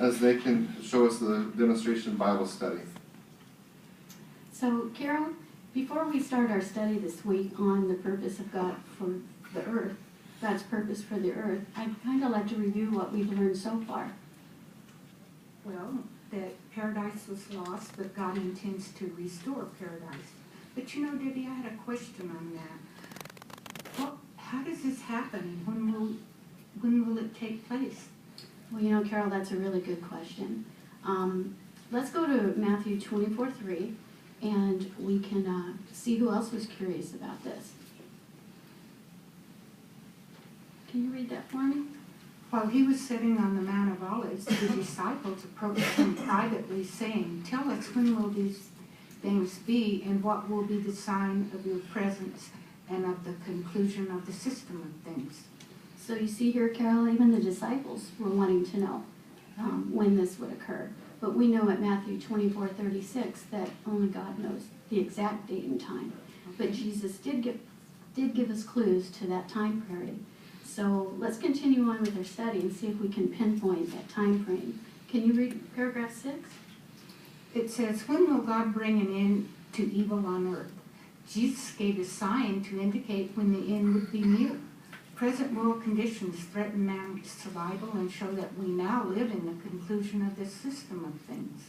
as they can show us the demonstration Bible study. So, Carol, before we start our study this week on the purpose of God for the earth, God's purpose for the earth, I'd kind of like to review what we've learned so far. Well, that paradise was lost, but God intends to restore paradise. But you know, Debbie, I had a question on that. Well, how does this happen, and when will it take place? Well, you know, Carol, that's a really good question. Let's go to Matthew 24:3, and we can see who else was curious about this. Can you read that for me? While he was sitting on the Mount of Olives, the disciples approached him privately, saying, "Tell us, when will these things be, and what will be the sign of your presence and of the conclusion of the system of things?" So you see here, Carol, even the disciples were wanting to know when this would occur. But we know at Matthew 24:36 that only God knows the exact date and time. But Jesus did give us clues to that time period. So let's continue on with our study and see if we can pinpoint that time frame. Can you read paragraph 6? It says, "When will God bring an end to evil on earth?" Jesus gave a sign to indicate when the end would be near. Present world conditions threaten man's survival and show that we now live in the conclusion of this system of things.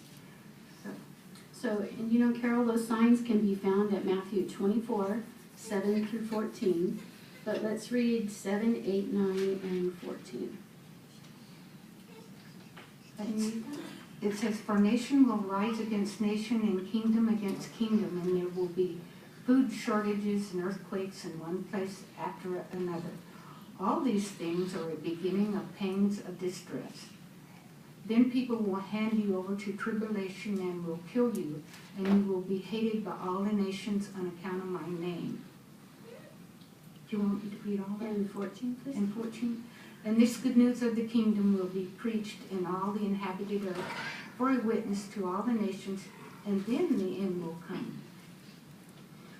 So, and you know, Carol, those signs can be found at Matthew 24:7 through 14. But let's read 7, 8, 9, and 14. Can you read that? It says, "For nation will rise against nation and kingdom against kingdom, and there will be food shortages and earthquakes in one place after another. All these things are a beginning of pains of distress. Then people will hand you over to tribulation and will kill you, and you will be hated by all the nations on account of my name." Do you want me to read all that? And 14, please. And 14. "And this good news of the kingdom will be preached in all the inhabited earth for a witness to all the nations, and then the end will come."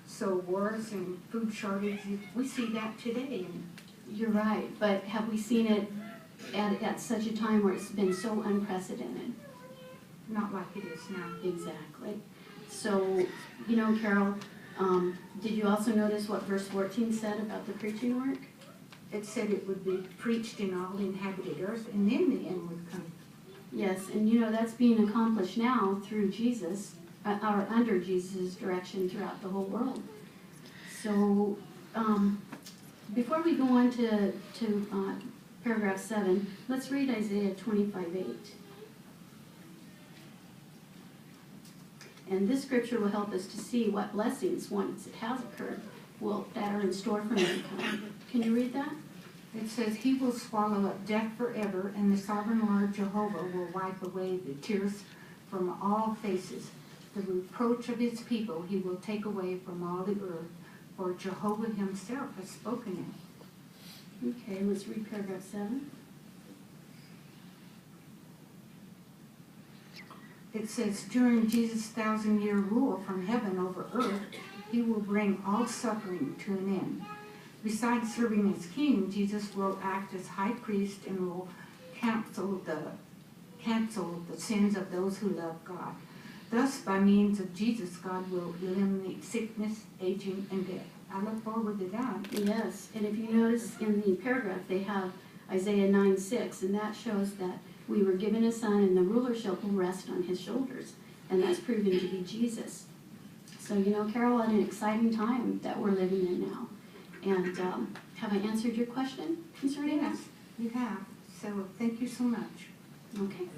So wars and food shortages, we see that today. You're right, but have we seen it at such a time where it's been so unprecedented? Not like it is now. Exactly. So, you know, Carol, did you also notice what verse 14 said about the preaching work? It said it would be preached in all the inhabited earth, and then the end would come. Yes, and you know, that's being accomplished now through Jesus, or under Jesus' direction throughout the whole world. So, before we go on to paragraph 7, let's read Isaiah 25:8. And this scripture will help us to see what blessings, once it has occurred, that are in store for mankind. Can you read that? It says, "He will swallow up death forever, and the sovereign Lord Jehovah will wipe away the tears from all faces. The reproach of his people he will take away from all the earth, for Jehovah himself has spoken it." Okay, let's read paragraph 7. It says, "During Jesus' 1,000-year rule from heaven over earth, he will bring all suffering to an end. Besides serving as king, Jesus will act as high priest and will cancel the sins of those who love God. Thus, by means of Jesus, God will eliminate sickness, aging, and death." I look forward to that. Yes, and if you notice in the paragraph, they have Isaiah 9:6, and that shows that we were given a son, and the rulership will rest on his shoulders, and that's proven to be Jesus. So, you know, Carol, what an exciting time that we're living in now. And have I answered your question concerning Yes, you have. So thank you so much. that? Okay.